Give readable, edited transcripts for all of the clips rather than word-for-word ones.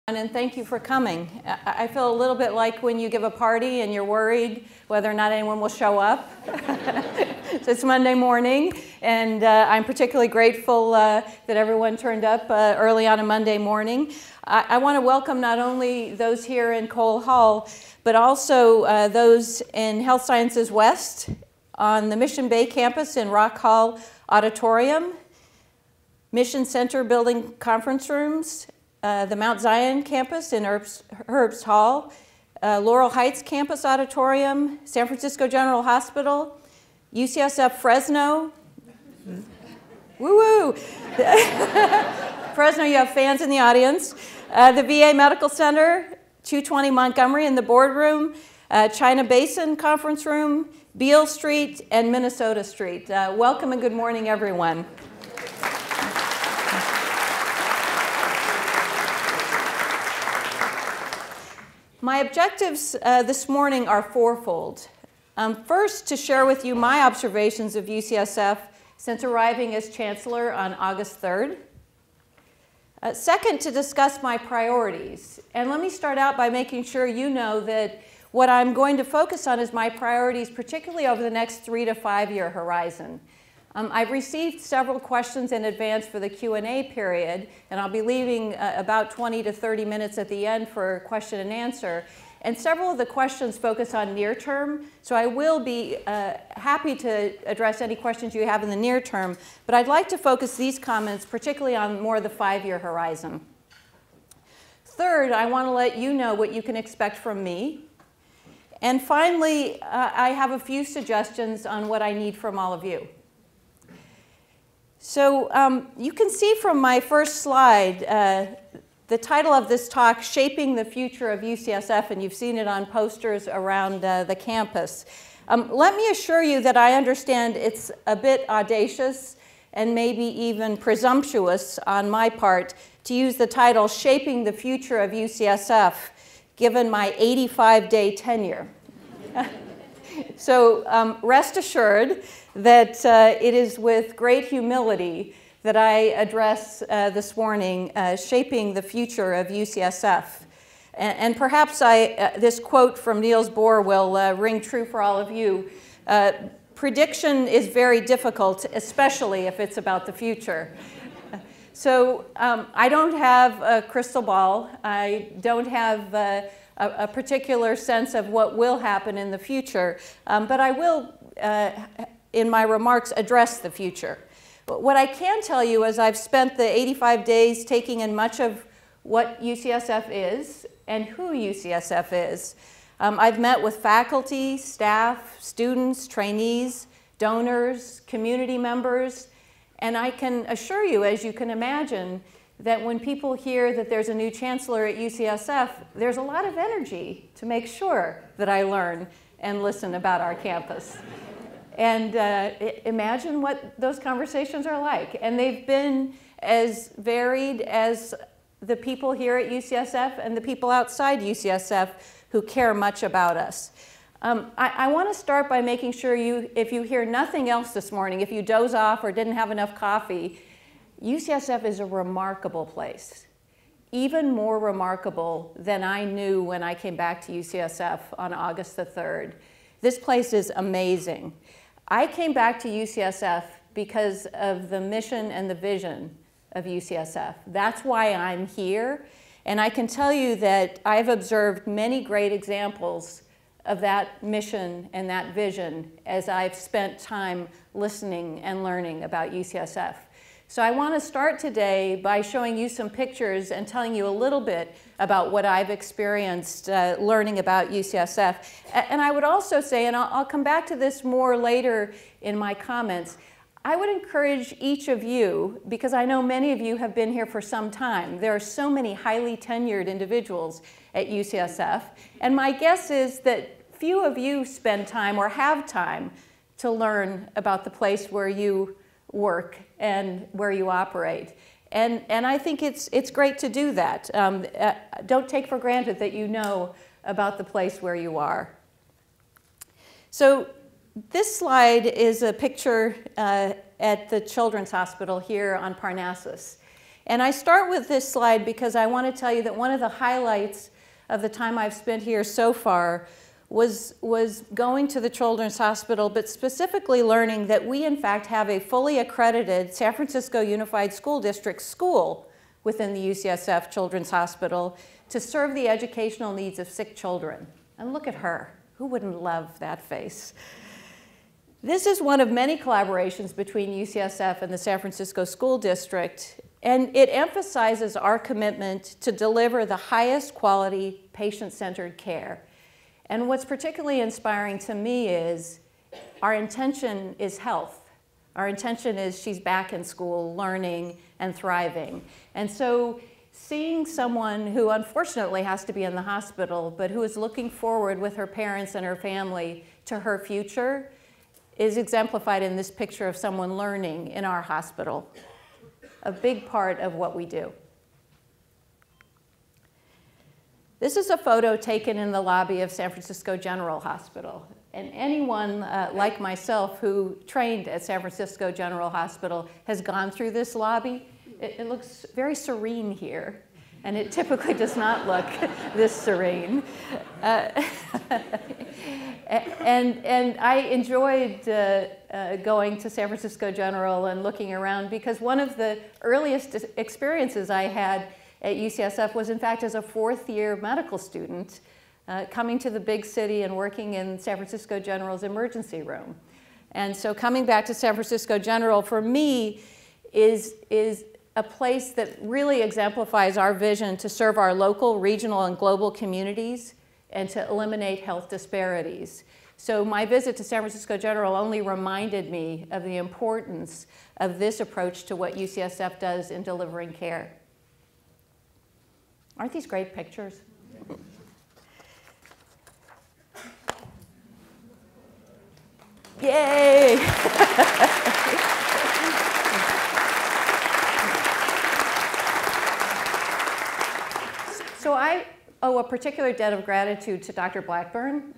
And thank you for coming. I feel a little bit like when you give a party and you're worried whether or not anyone will show up. So it's Monday morning, and I'm particularly grateful that everyone turned up early on a Monday morning. I want to welcome not only those here in Cole Hall, but also those in Health Sciences West, on the Mission Bay campus in Rock Hall Auditorium, Mission Center Building conference rooms, the Mount Zion campus in Herbst Hall, Laurel Heights campus auditorium, San Francisco General Hospital, UCSF Fresno. Woo-woo! Fresno, you have fans in the audience. The VA Medical Center, 220 Montgomery in the boardroom, China Basin conference room, Beale Street, and Minnesota Street. Welcome and good morning, everyone. My objectives this morning are fourfold. First, to share with you my observations of UCSF since arriving as Chancellor on August 3rd. Second, to discuss my priorities. And let me start out by making sure you know that what I'm going to focus on is my priorities, particularly over the next 3 to 5 year horizon. I've received several questions in advance for the Q&A period, and I'll be leaving about 20 to 30 minutes at the end for question and answer. And several of the questions focus on near term, so I will be happy to address any questions you have in the near term, but I'd like to focus these comments particularly on more of the 5 year horizon. Third, I want to let you know what you can expect from me. And finally, I have a few suggestions on what I need from all of you. So you can see from my first slide the title of this talk, Shaping the Future of UCSF, and you've seen it on posters around the campus. Let me assure you that I understand it's a bit audacious and maybe even presumptuous on my part to use the title Shaping the Future of UCSF, given my 85-day tenure. So rest assured that it is with great humility that I address this morning shaping the future of UCSF. And perhaps this quote from Niels Bohr will ring true for all of you. Prediction is very difficult, especially if it's about the future. So I don't have a crystal ball. I don't have a particular sense of what will happen in the future, but I will, in my remarks, address the future. But what I can tell you is I've spent the 85 days taking in much of what UCSF is and who UCSF is. I've met with faculty, staff, students, trainees, donors, community members, and I can assure you, as you can imagine, that when people hear that there's a new chancellor at UCSF, there's a lot of energy to make sure that I learn and listen about our campus. And imagine what those conversations are like. And they've been as varied as the people here at UCSF and the people outside UCSF who care much about us. I want to start by making sure if you hear nothing else this morning, if you doze off or didn't have enough coffee, UCSF is a remarkable place, even more remarkable than I knew when I came back to UCSF on August the 3rd. This place is amazing. I came back to UCSF because of the mission and the vision of UCSF. That's why I'm here, and I can tell you that I've observed many great examples of that mission and that vision as I've spent time listening and learning about UCSF. So I want to start today by showing you some pictures and telling you a little bit about what I've experienced learning about UCSF. And I would also say, and I'll come back to this more later in my comments, I would encourage each of you, because I know many of you have been here for some time. There are so many highly tenured individuals at UCSF, and my guess is that few of you spend time or have time to learn about the place where you work and where you operate. And I think it's great to do that. Don't take for granted that you know about the place where you are. So this slide is a picture at the Children's Hospital here on Parnassus. And I start with this slide because I want to tell you that one of the highlights of the time I've spent here so far was going to the Children's Hospital, but specifically learning that we in fact have a fully accredited San Francisco Unified School District school within the UCSF Children's Hospital to serve the educational needs of sick children. And look at her. Who wouldn't love that face? This is one of many collaborations between UCSF and the San Francisco School District, and it emphasizes our commitment to deliver the highest quality patient-centered care. And what's particularly inspiring to me is our intention is health. Our intention is she's back in school, learning and thriving. And so seeing someone who unfortunately has to be in the hospital, but who is looking forward with her parents and her family to her future is exemplified in this picture of someone learning in our hospital, a big part of what we do. This is a photo taken in the lobby of San Francisco General Hospital. And anyone like myself who trained at San Francisco General Hospital has gone through this lobby. It looks very serene here, and it typically does not look this serene. And I enjoyed going to San Francisco General and looking around because one of the earliest experiences I had at UCSF was in fact as a fourth-year medical student coming to the big city and working in San Francisco General's emergency room. And so coming back to San Francisco General for me is a place that really exemplifies our vision to serve our local, regional, and global communities and to eliminate health disparities. So my visit to San Francisco General only reminded me of the importance of this approach to what UCSF does in delivering care. Aren't these great pictures? Yay! So I owe a particular debt of gratitude to Dr. Blackburn.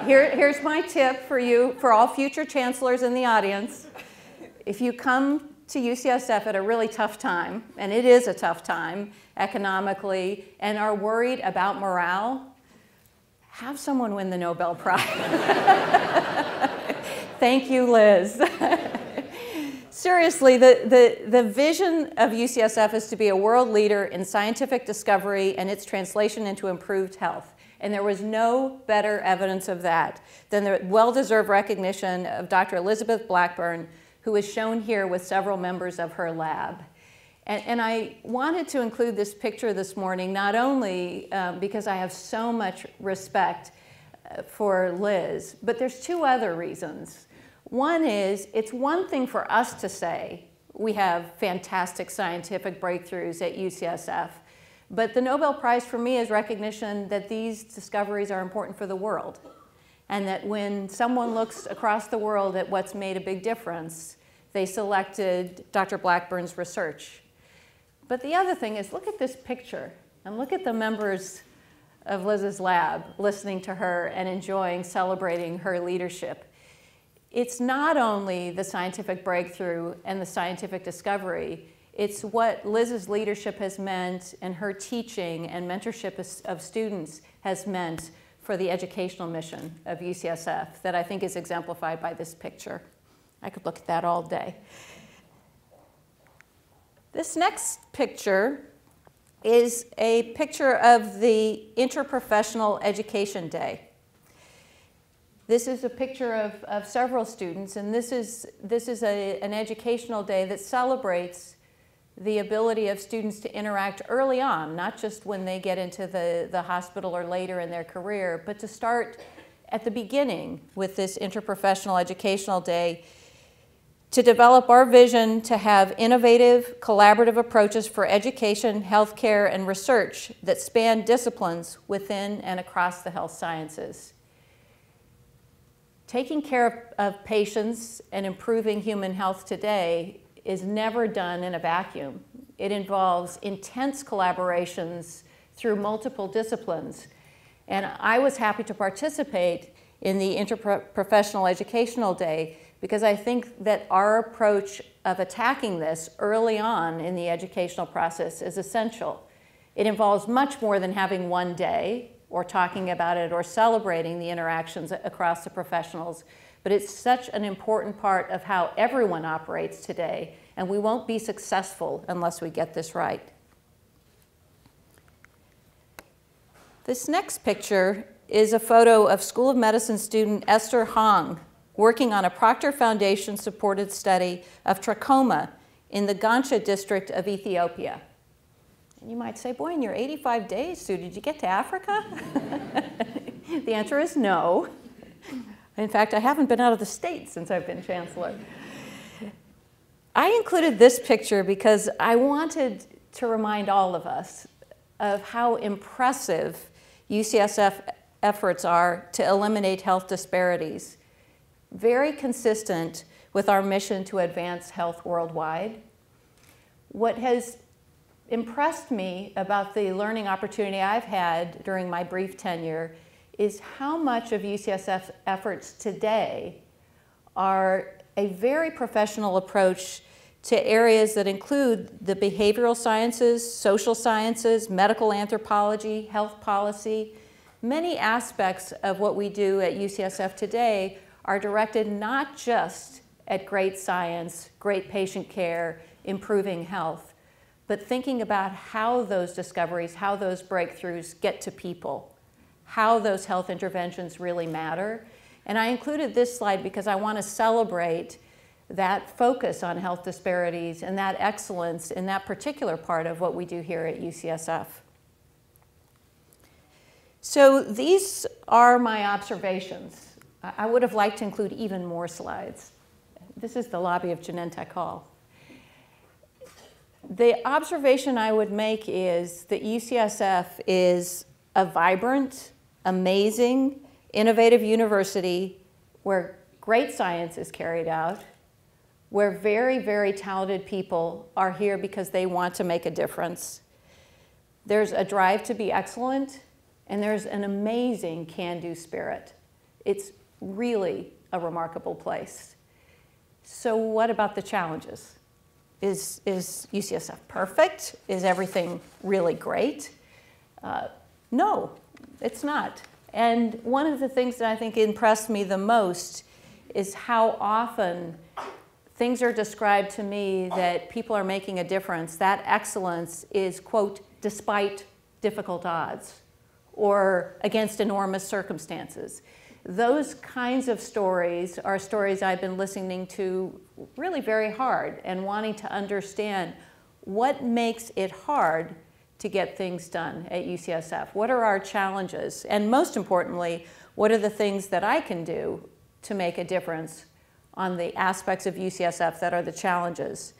Here's my tip for you, for all future chancellors in the audience. If you come to UCSF at a really tough time, and it is a tough time economically, and are worried about morale, have someone win the Nobel Prize. Thank you, Liz. Seriously, the vision of UCSF is to be a world leader in scientific discovery and its translation into improved health. And there was no better evidence of that than the well-deserved recognition of Dr. Elizabeth Blackburn, who is shown here with several members of her lab. And I wanted to include this picture this morning, not only because I have so much respect for Liz, but there's two other reasons. One is, it's one thing for us to say we have fantastic scientific breakthroughs at UCSF, but the Nobel Prize for me is recognition that these discoveries are important for the world, and that when someone looks across the world at what's made a big difference, they selected Dr. Blackburn's research. But the other thing is, look at this picture, and look at the members of Liz's lab listening to her and enjoying, celebrating her leadership. It's not only the scientific breakthrough and the scientific discovery, it's what Liz's leadership has meant and her teaching and mentorship of students has meant for the educational mission of UCSF that I think is exemplified by this picture. I could look at that all day. This next picture is a picture of the Interprofessional Education Day. This is a picture of several students, and this is an educational day that celebrates the ability of students to interact early on, not just when they get into the hospital or later in their career, but to start at the beginning with this Interprofessional Educational Day to develop our vision to have innovative, collaborative approaches for education, healthcare, and research that span disciplines within and across the health sciences. Taking care of patients and improving human health today is never done in a vacuum. It involves intense collaborations through multiple disciplines. And I was happy to participate in the Interprofessional Educational Day because I think that our approach of attacking this early on in the educational process is essential. It involves much more than having one day or talking about it or celebrating the interactions across the professionals, but it's such an important part of how everyone operates today, and we won't be successful unless we get this right. This next picture is a photo of School of Medicine student Esther Hong working on a Proctor Foundation supported study of trachoma in the Gansha district of Ethiopia. And you might say, boy, in your 85 days, Sue, did you get to Africa? The answer is no. In fact, I haven't been out of the state since I've been chancellor. I included this picture because I wanted to remind all of us of how impressive UCSF efforts are to eliminate health disparities, very consistent with our mission to advance health worldwide. What has impressed me about the learning opportunity I've had during my brief tenure is how much of UCSF's efforts today are a very professional approach to areas that include the behavioral sciences, social sciences, medical anthropology, health policy. Many aspects of what we do at UCSF today are directed not just at great science, great patient care, improving health, but thinking about how those discoveries, how those breakthroughs get to people, how those health interventions really matter. And I included this slide because I want to celebrate that focus on health disparities and that excellence in that particular part of what we do here at UCSF. So these are my observations. I would have liked to include even more slides. This is the lobby of Genentech Hall. The observation I would make is that UCSF is a vibrant, amazing, innovative university where great science is carried out, where very, very talented people are here because they want to make a difference. There's a drive to be excellent, and there's an amazing can-do spirit. It's really a remarkable place. So what about the challenges? Is UCSF perfect? Is everything really great? No, it's not. And one of the things that I think impressed me the most is how often things are described to me that people are making a difference. That excellence is, quote, despite difficult odds or against enormous circumstances. Those kinds of stories are stories I've been listening to really very hard and wanting to understand what makes it hard to get things done at UCSF. What are our challenges? And most importantly, what are the things that I can do to make a difference on the aspects of UCSF that are the challenges?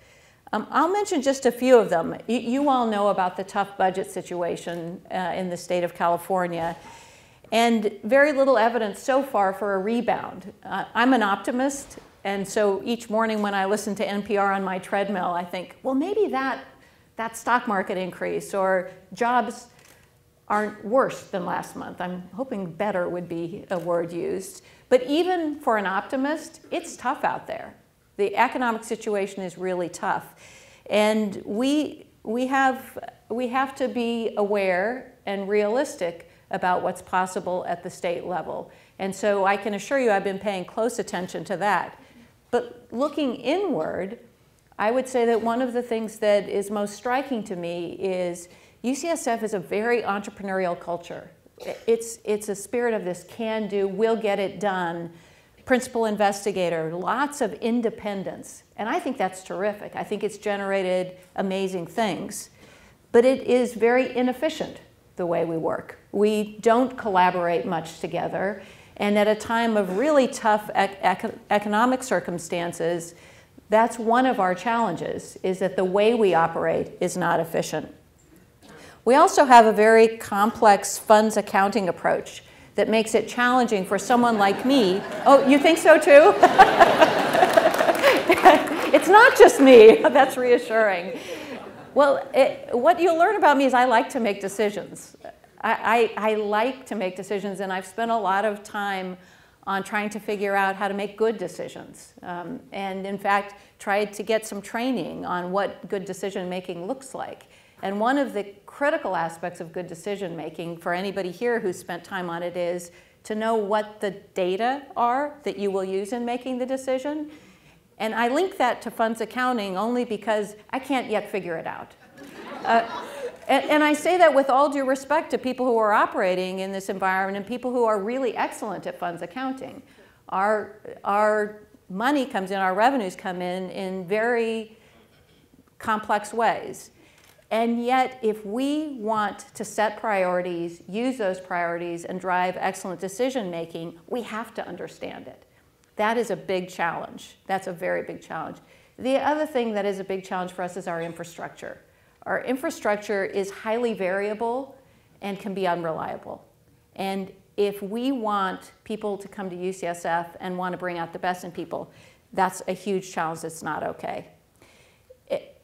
I'll mention just a few of them. You all know about the tough budget situation in the state of California, and very little evidence so far for a rebound. I'm an optimist, and so each morning when I listen to NPR on my treadmill, I think, well, maybe that stock market increase or jobs aren't worse than last month. I'm hoping better would be a word used. But even for an optimist, it's tough out there. The economic situation is really tough. And we have to be aware and realistic about what's possible at the state level. And so I can assure you I've been paying close attention to that. But looking inward, I would say that one of the things that is most striking to me is UCSF is a very entrepreneurial culture. It's a spirit of this can-do, we'll get it done, principal investigator, lots of independence. And I think that's terrific. I think it's generated amazing things. But it is very inefficient, the way we work. We don't collaborate much together. And at a time of really tough economic circumstances, that's one of our challenges, is that the way we operate is not efficient. We also have a very complex funds accounting approach that makes it challenging for someone like me. Oh, you think so too? It's not just me. That's reassuring. Well, what you'll learn about me is I like to make decisions. I like to make decisions, and I've spent a lot of time on trying to figure out how to make good decisions. And in fact, tried to get some training on what good decision making looks like. And one of the critical aspects of good decision making for anybody here who's spent time on it is to know what the data are that you will use in making the decision. And I link that to funds accounting only because I can't yet figure it out. And I say that with all due respect to people who are operating in this environment and people who are really excellent at funds accounting. Our money comes in, our revenues come in very complex ways. And yet, if we want to set priorities, use those priorities, and drive excellent decision making, we have to understand it. That is a big challenge. That's a very big challenge. The other thing that is a big challenge for us is our infrastructure. Our infrastructure is highly variable and can be unreliable. And if we want people to come to UCSF and want to bring out the best in people, that's a huge challenge that's not okay.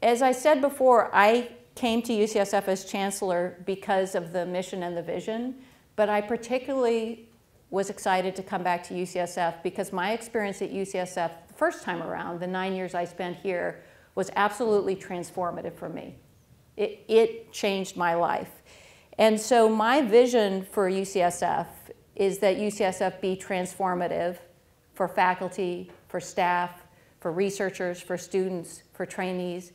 As I said before, I came to UCSF as chancellor because of the mission and the vision, but I particularly was excited to come back to UCSF because my experience at UCSF the first time around, the 9 years I spent here, was absolutely transformative for me. It changed my life. And so my vision for UCSF is that UCSF be transformative for faculty, for staff, for researchers, for students, for trainees,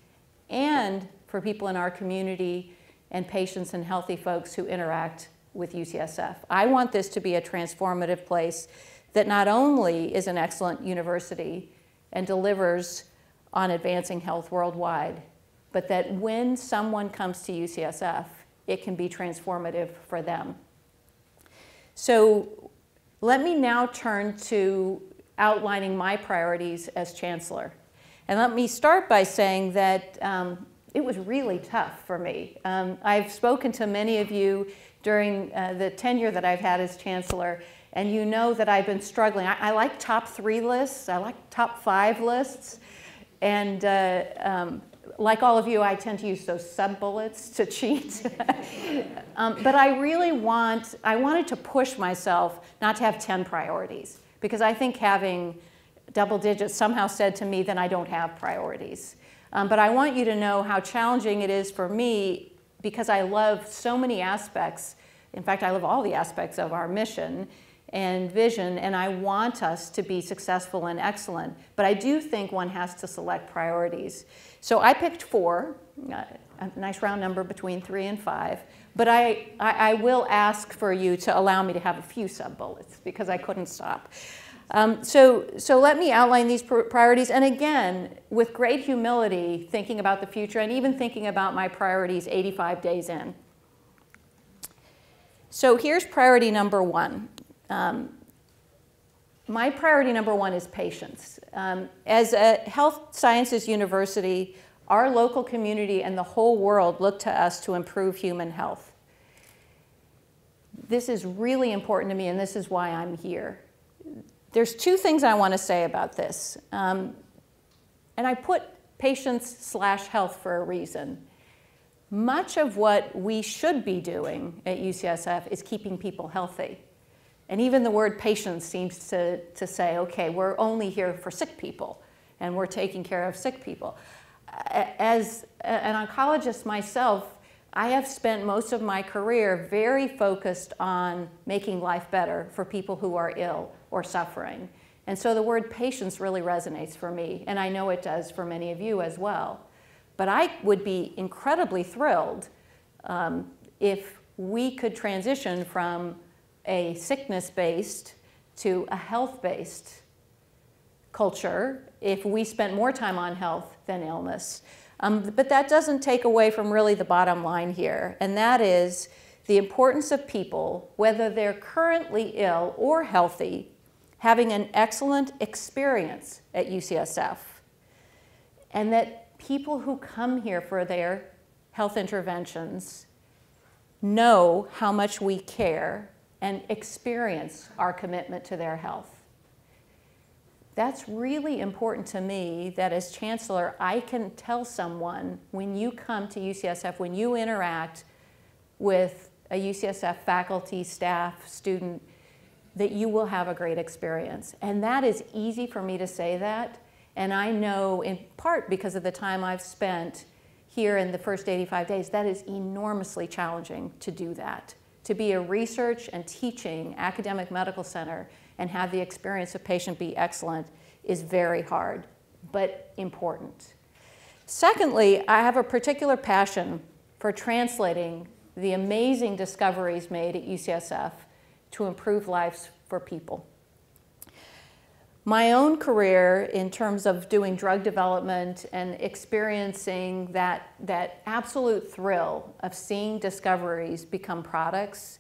and for people in our community and patients and healthy folks who interact with UCSF. I want this to be a transformative place that not only is an excellent university and delivers on advancing health worldwide, but that when someone comes to UCSF, it can be transformative for them. So let me now turn to outlining my priorities as chancellor. And let me start by saying that it was really tough for me. I've spoken to many of you during the tenure that I've had as chancellor, and you know that I've been struggling. I like top 3 lists, I like top 5 lists, and like all of you, I tend to use those sub-bullets to cheat. But I wanted to push myself not to have 10 priorities, because I think having double digits somehow said to me, then I don't have priorities. But I want you to know how challenging it is for me, because I love so many aspects. In fact, I love all the aspects of our mission and vision, and I want us to be successful and excellent. But I do think one has to select priorities. So I picked 4, a nice round number between 3 and 5. But I will ask for you to allow me to have a few sub-bullets, because I couldn't stop. So let me outline these priorities, and again, with great humility, thinking about the future and even thinking about my priorities 85 days in. So here's priority number 1. My priority number 1 is patients. As a health sciences university, our local community and the whole world look to us to improve human health. This is really important to me, and this is why I'm here. There's 2 things I want to say about this. And I put patients/health for a reason. Much of what we should be doing at UCSF is keeping people healthy. And even the word patients seems to say, okay, we're only here for sick people, and we're taking care of sick people. As an oncologist myself, I have spent most of my career very focused on making life better for people who are ill or suffering. And so the word patients really resonates for me, and I know it does for many of you as well. But I would be incredibly thrilled if we could transition from a sickness-based to a health-based culture if we spent more time on health than illness. But that doesn't take away from really the bottom line here, and that is the importance of people, whether they're currently ill or healthy, having an excellent experience at UCSF, and that people who come here for their health interventions know how much we care and experience our commitment to their health. That's really important to me, that as chancellor, I can tell someone when you come to UCSF, when you interact with a UCSF faculty, staff, student, that you will have a great experience. And that is easy for me to say that. And I know in part because of the time I've spent here in the first 85 days, that is enormously challenging to do that. To be a research and teaching academic medical center and have the experience of patient be excellent is very hard, but important. Secondly, I have a particular passion for translating the amazing discoveries made at UCSF to improve lives for people. My own career in terms of doing drug development and experiencing that absolute thrill of seeing discoveries become products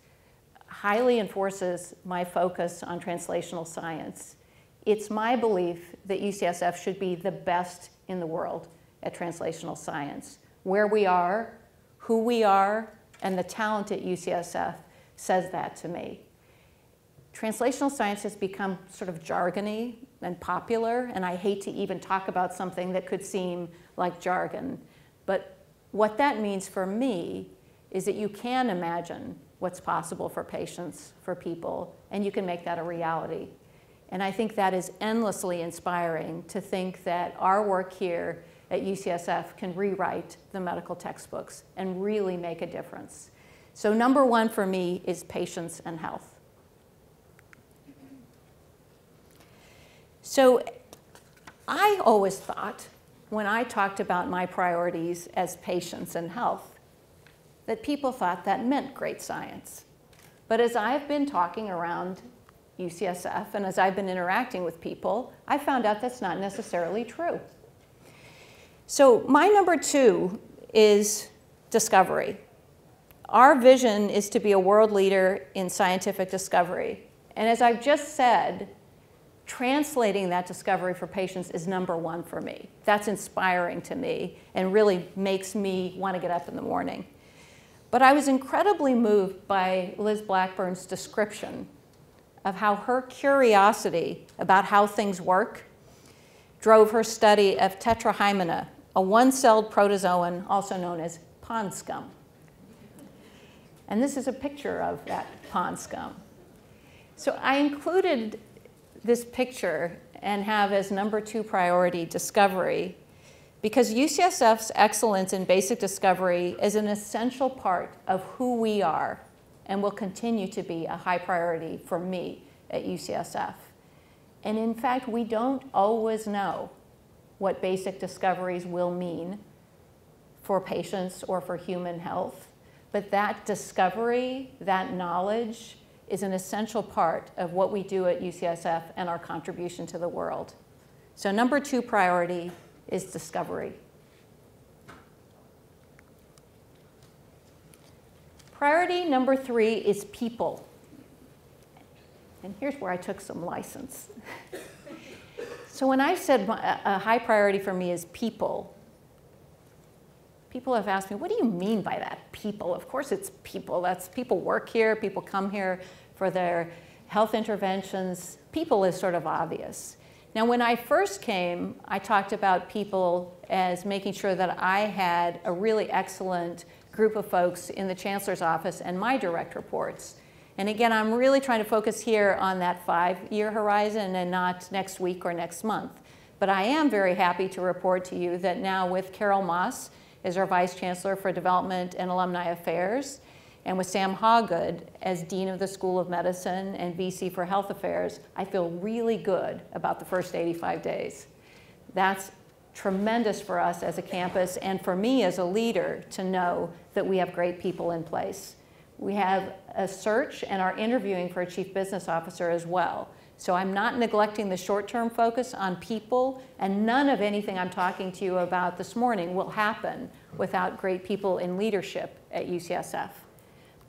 highly enforces my focus on translational science. It's my belief that UCSF should be the best in the world at translational science. Where we are, who we are, and the talent at UCSF says that to me. Translational science has become sort of jargony and popular, and I hate to even talk about something that could seem like jargon. But what that means for me is that you can imagine what's possible for patients, for people, and you can make that a reality. And I think that is endlessly inspiring to think that our work here at UCSF can rewrite the medical textbooks and really make a difference. So number one for me is patients and health. So I always thought, when I talked about my priorities as patients and health, that people thought that meant great science. But as I've been talking around UCSF and as I've been interacting with people, I found out that's not necessarily true. So my number two is discovery. Our vision is to be a world leader in scientific discovery. And as I've just said, translating that discovery for patients is number one for me. That's inspiring to me and really makes me want to get up in the morning. But I was incredibly moved by Liz Blackburn's description of how her curiosity about how things work drove her study of tetrahymena, a one-celled protozoan also known as pond scum. And this is a picture of that pond scum. So I included this picture and have as number two priority discovery because UCSF's excellence in basic discovery is an essential part of who we are and will continue to be a high priority for me at UCSF. And in fact, we don't always know what basic discoveries will mean for patients or for human health, but that discovery, that knowledge, is an essential part of what we do at UCSF and our contribution to the world. So number two priority is discovery. Priority number three is people. And here's where I took some license. So when I said a high priority for me is people, people have asked me, what do you mean by that, people? Of course it's people. That's people work here, people come here for their health interventions. People is sort of obvious. Now, when I first came, I talked about people as making sure that I had a really excellent group of folks in the Chancellor's office and my direct reports. And again, I'm really trying to focus here on that 5-year horizon and not next week or next month. But I am very happy to report to you that now with Carol Moss as our Vice Chancellor for Development and Alumni Affairs, and with Sam Hawgood as Dean of the School of Medicine and VC for Health Affairs, I feel really good about the first 85 days. That's tremendous for us as a campus and for me as a leader to know that we have great people in place. We have a search and are interviewing for a Chief Business Officer as well. So I'm not neglecting the short-term focus on people, and none of anything I'm talking to you about this morning will happen without great people in leadership at UCSF.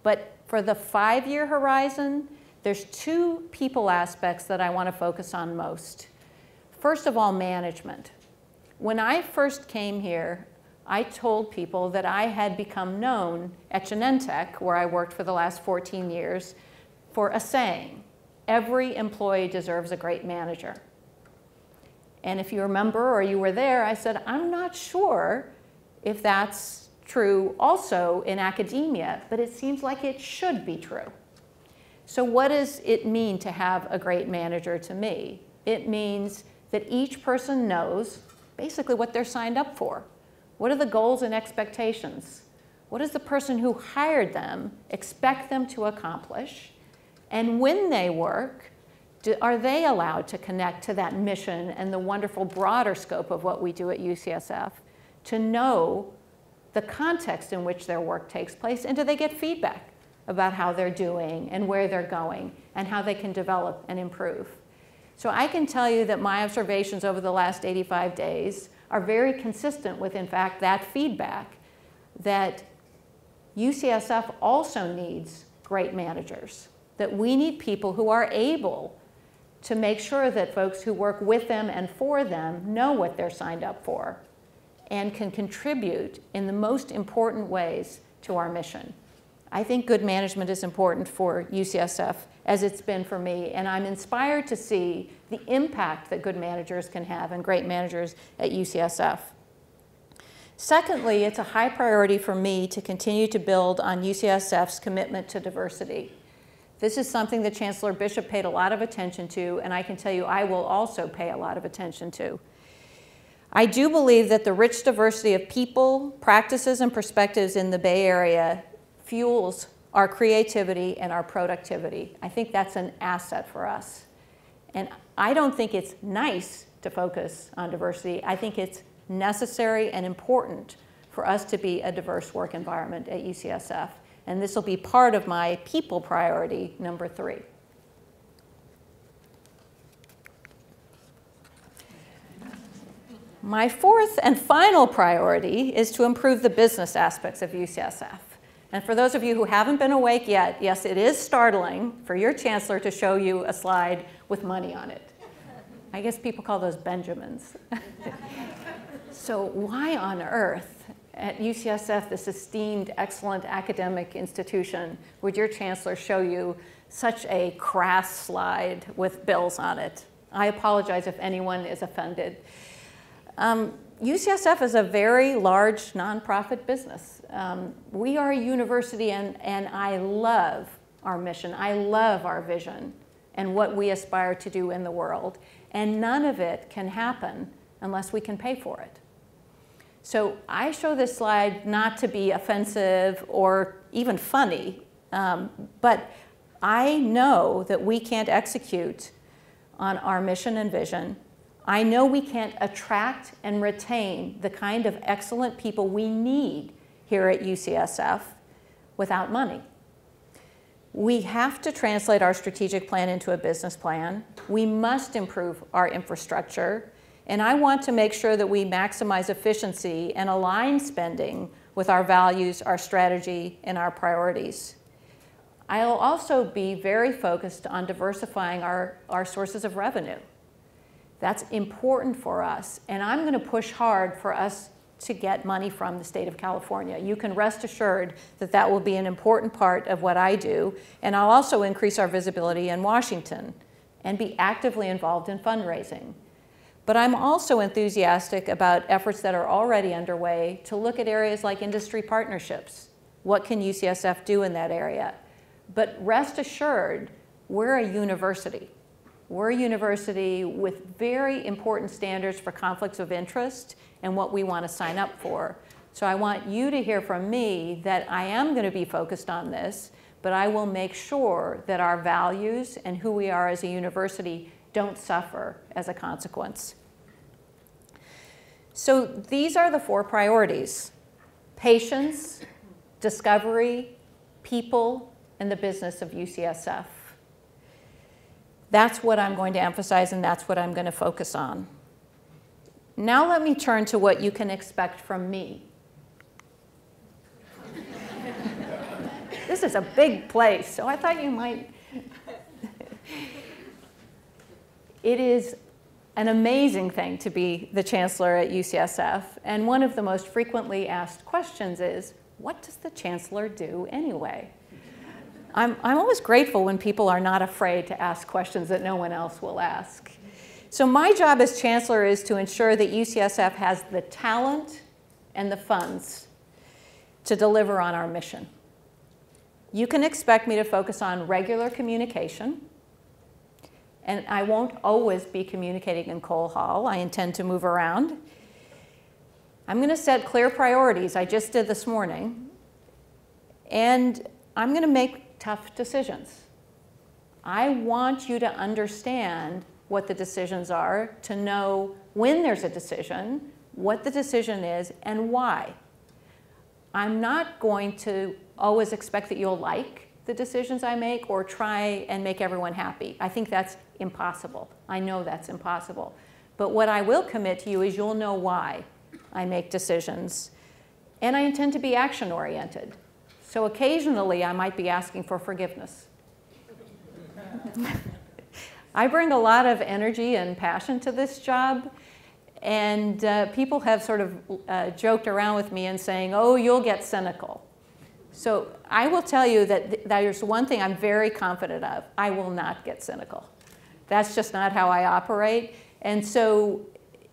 But for the 5-year horizon, there's two people aspects that I want to focus on most. First of all, management. When I first came here, I told people that I had become known at Genentech, where I worked for the last 14 years, for a saying, every employee deserves a great manager. And if you remember or you were there, I said, I'm not sure if that's true also in academia, but it seems like it should be true. So what does it mean to have a great manager to me? It means that each person knows basically what they're signed up for. What are the goals and expectations? What does the person who hired them expect them to accomplish? And when they work, are they allowed to connect to that mission and the wonderful broader scope of what we do at UCSF, to know the context in which their work takes place, and do they get feedback about how they're doing and where they're going and how they can develop and improve? So I can tell you that my observations over the last 85 days are very consistent with, in fact, that feedback, that UCSF also needs great managers, that we need people who are able to make sure that folks who work with them and for them know what they're signed up for and can contribute in the most important ways to our mission. I think good management is important for UCSF, as it's been for me, and I'm inspired to see the impact that good managers can have and great managers at UCSF. Secondly, it's a high priority for me to continue to build on UCSF's commitment to diversity. This is something that Chancellor Bishop paid a lot of attention to, and I can tell you I will also pay a lot of attention to. I do believe that the rich diversity of people, practices, and perspectives in the Bay Area fuels our creativity and our productivity. I think that's an asset for us. And I don't think it's nice to focus on diversity. I think it's necessary and important for us to be a diverse work environment at UCSF. And this will be part of my people priority, number 3. My fourth and final priority is to improve the business aspects of UCSF. And for those of you who haven't been awake yet, yes, it is startling for your chancellor to show you a slide with money on it. I guess people call those Benjamins. So why on earth at UCSF, this esteemed, excellent academic institution, would your chancellor show you such a crass slide with bills on it? I apologize if anyone is offended. UCSF is a very large nonprofit business. We are a university, and I love our mission. I love our vision and what we aspire to do in the world. And none of it can happen unless we can pay for it. So I show this slide not to be offensive or even funny, but I know that we can't execute on our mission and vision. I know we can't attract and retain the kind of excellent people we need here at UCSF without money. We have to translate our strategic plan into a business plan. We must improve our infrastructure. And I want to make sure that we maximize efficiency and align spending with our values, our strategy, and our priorities. I'll also be very focused on diversifying our sources of revenue. That's important for us, and I'm going to push hard for us to get money from the state of California. You can rest assured that that will be an important part of what I do, and I'll also increase our visibility in Washington and be actively involved in fundraising. But I'm also enthusiastic about efforts that are already underway to look at areas like industry partnerships. What can UCSF do in that area? But rest assured, we're a university. We're a university with very important standards for conflicts of interest and what we want to sign up for. So I want you to hear from me that I am going to be focused on this, but I will make sure that our values and who we are as a university don't suffer as a consequence. So these are the 4 priorities: patience, discovery, people, and the business of UCSF. That's what I'm going to emphasize, and that's what I'm going to focus on. Now let me turn to what you can expect from me. This is a big place, so I thought you might. It is an amazing thing to be the chancellor at UCSF, and one of the most frequently asked questions is, what does the chancellor do anyway? I'm always grateful when people are not afraid to ask questions that no one else will ask. So my job as chancellor is to ensure that UCSF has the talent and the funds to deliver on our mission. You can expect me to focus on regular communication, and I won't always be communicating in Cole Hall. I intend to move around. I'm going to set clear priorities. I just did this morning. And I'm going to make tough decisions. I want you to understand what the decisions are, to know when there's a decision, what the decision is, and why. I'm not going to always expect that you'll like the decisions I make or try and make everyone happy. I think that's impossible. I know that's impossible. But what I will commit to you is you'll know why I make decisions. And I intend to be action-oriented. So occasionally I might be asking for forgiveness. I bring a lot of energy and passion to this job. And people have sort of joked around with me and saying, oh, you'll get cynical. So I will tell you that there's one thing I'm very confident of. I will not get cynical. That's just not how I operate. And so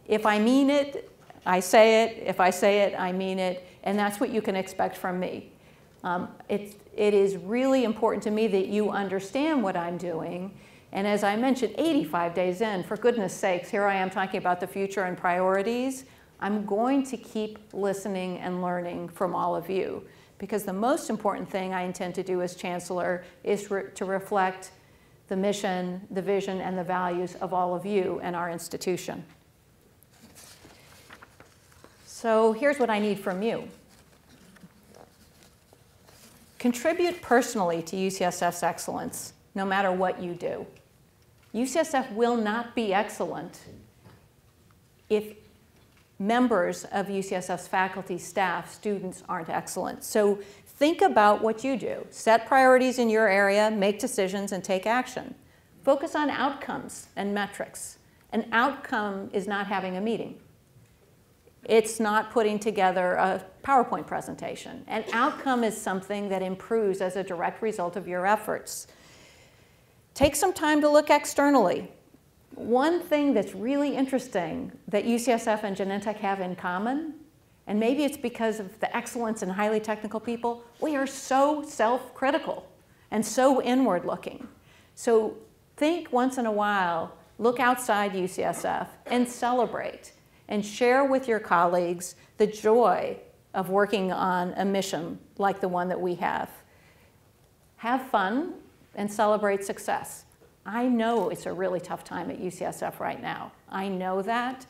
if I mean it, I say it. If I say it, I mean it. And that's what you can expect from me. It is really important to me that you understand what I'm doing. And as I mentioned, 85 days in, for goodness sakes, here I am talking about the future and priorities. I'm going to keep listening and learning from all of you, because the most important thing I intend to do as Chancellor is to reflect the mission, the vision, and the values of all of you and our institution. So here's what I need from you. Contribute personally to UCSF's excellence, no matter what you do. UCSF will not be excellent if members of UCSF's faculty, staff, students aren't excellent. So think about what you do. Set priorities in your area, make decisions, and take action. Focus on outcomes and metrics. An outcome is not having a meeting. It's not putting together a PowerPoint presentation. An outcome is something that improves as a direct result of your efforts. Take some time to look externally. One thing that's really interesting that UCSF and Genentech have in common, and maybe it's because of the excellence in highly technical people, we are so self-critical and so inward-looking. So think once in a while, look outside UCSF and celebrate and share with your colleagues the joy of working on a mission like the one that we have. Have fun and celebrate success. I know it's a really tough time at UCSF right now. I know that,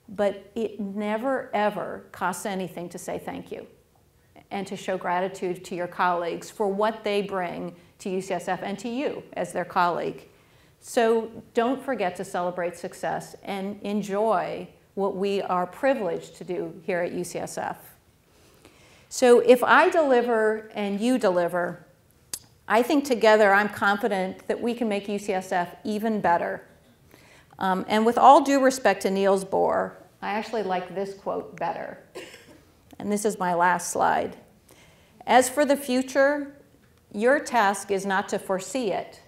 but it never, ever costs anything to say thank you and to show gratitude to your colleagues for what they bring to UCSF and to you as their colleague. So don't forget to celebrate success and enjoy what we are privileged to do here at UCSF. So if I deliver and you deliver, I think together I'm confident that we can make UCSF even better. And with all due respect to Niels Bohr, I actually like this quote better. And this is my last slide. As for the future, your task is not to foresee it,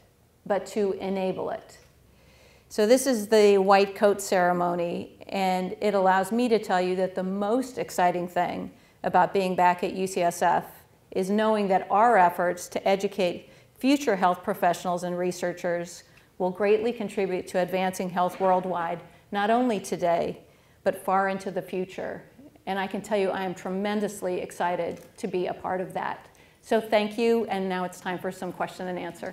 but to enable it. So this is the white coat ceremony, and it allows me to tell you that the most exciting thing about being back at UCSF is knowing that our efforts to educate future health professionals and researchers will greatly contribute to advancing health worldwide, not only today, but far into the future. And I can tell you I am tremendously excited to be a part of that. So thank you, and now it's time for some question and answer.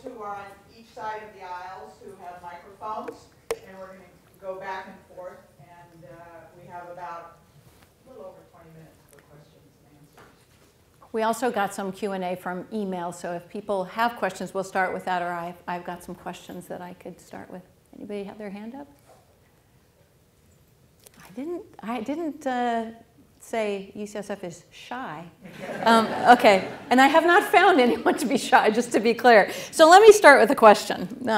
Who are on each side of the aisles who have microphones, and we're going to go back and forth, and we have about a little over 20 minutes for questions and answers. We also got some Q&A from email, so if people have questions, we'll start with that, or I've got some questions that I could start with. Anybody have their hand up? I didn't say UCSF is shy. Okay, and I have not found anyone to be shy, just to be clear. So let me start with a question,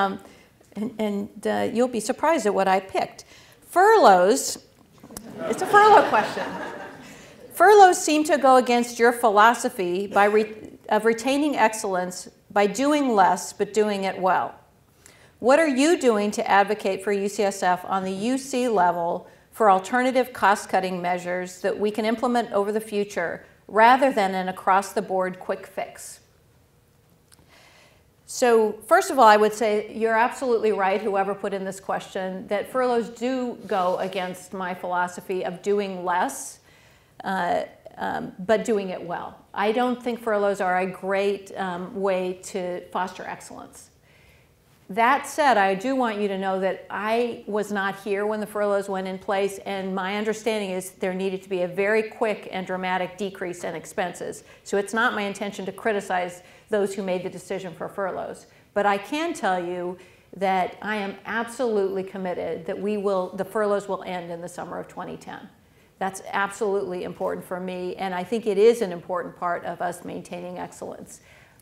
and you'll be surprised at what I picked. Furloughs, it's a furlough question. Furloughs seem to go against your philosophy of retaining excellence by doing less but doing it well. What are you doing to advocate for UCSF on the UC level for alternative cost-cutting measures that we can implement over the future rather than an across-the-board quick fix? So first of all, I would say you're absolutely right, whoever put in this question, that furloughs do go against my philosophy of doing less, but doing it well. I don't think furloughs are a great way to foster excellence. That said, I do want you to know that I was not here when the furloughs went in place, and my understanding is there needed to be a very quick and dramatic decrease in expenses. So it's not my intention to criticize those who made the decision for furloughs. But I can tell you that I am absolutely committed that the furloughs will end in the summer of 2010. That's absolutely important for me, and I think it is an important part of us maintaining excellence.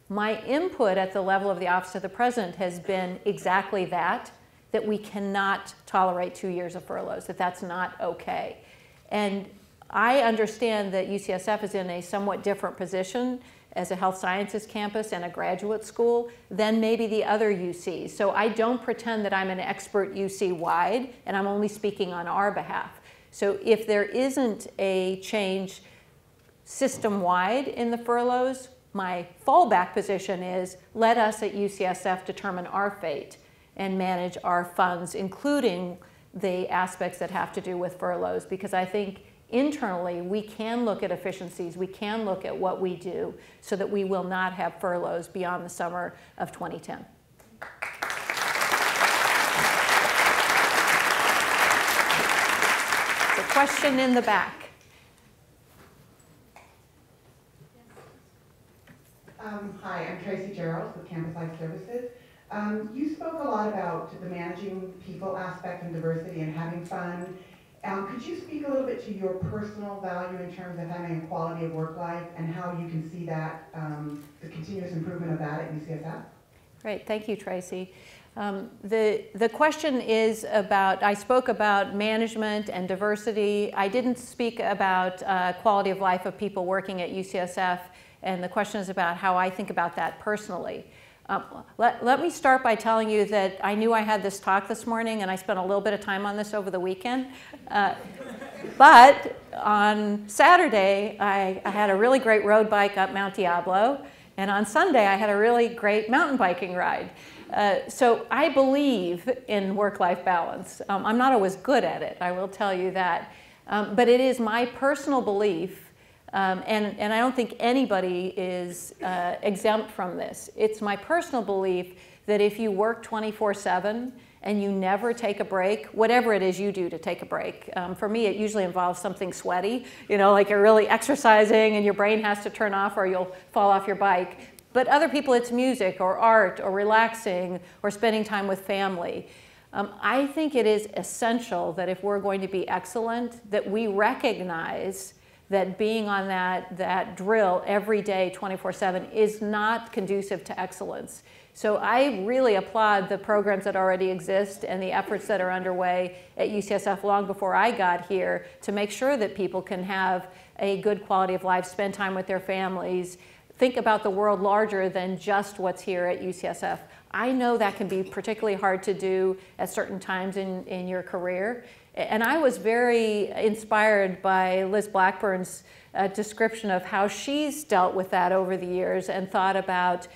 My input at the level of the Office of the President has been exactly that we cannot tolerate 2 years of furloughs, that's not okay. And I understand that UCSF is in a somewhat different position as a health sciences campus and a graduate school than maybe the other UCs. So I don't pretend that I'm an expert UC-wide, and I'm only speaking on our behalf. So if there isn't a change system-wide in the furloughs, my fallback position is let us at UCSF determine our fate and manage our funds, including the aspects that have to do with furloughs, because I think internally we can look at efficiencies, we can look at what we do so that we will not have furloughs beyond the summer of 2010. The question in the back. Hi, I'm Tracy Gerald with Campus Life Services. You spoke a lot about the managing people aspect and diversity and having fun. Could you speak a little bit to your personal value in terms of having a quality of work life and how you can see that, the continuous improvement of that at UCSF? Great, thank you, Tracy. The question is about, I spoke about management and diversity. I didn't speak about quality of life of people working at UCSF, and the question is about how I think about that personally. Let me start by telling you that I knew I had this talk this morning, and I spent a little bit of time on this over the weekend. But on Saturday, I had a really great road bike up Mount Diablo, and on Sunday, I had a really great mountain biking ride. So I believe in work-life balance. I'm not always good at it, I will tell you that. But it is my personal belief, and I don't think anybody is exempt from this. It's my personal belief that if you work 24/7 and you never take a break, whatever it is you do to take a break. For me, it usually involves something sweaty, you know, like you're really exercising and your brain has to turn off or you'll fall off your bike. But other people, it's music or art or relaxing or spending time with family. I think it is essential that if we're going to be excellent, that we recognize that being on that drill every day, 24/7, is not conducive to excellence. So I really applaud the programs that already exist and the efforts that are underway at UCSF long before I got here to make sure that people can have a good quality of life, spend time with their families, think about the world larger than just what's here at UCSF. I know that can be particularly hard to do at certain times in your career. And I was very inspired by Liz Blackburn's description of how she's dealt with that over the years and thought about,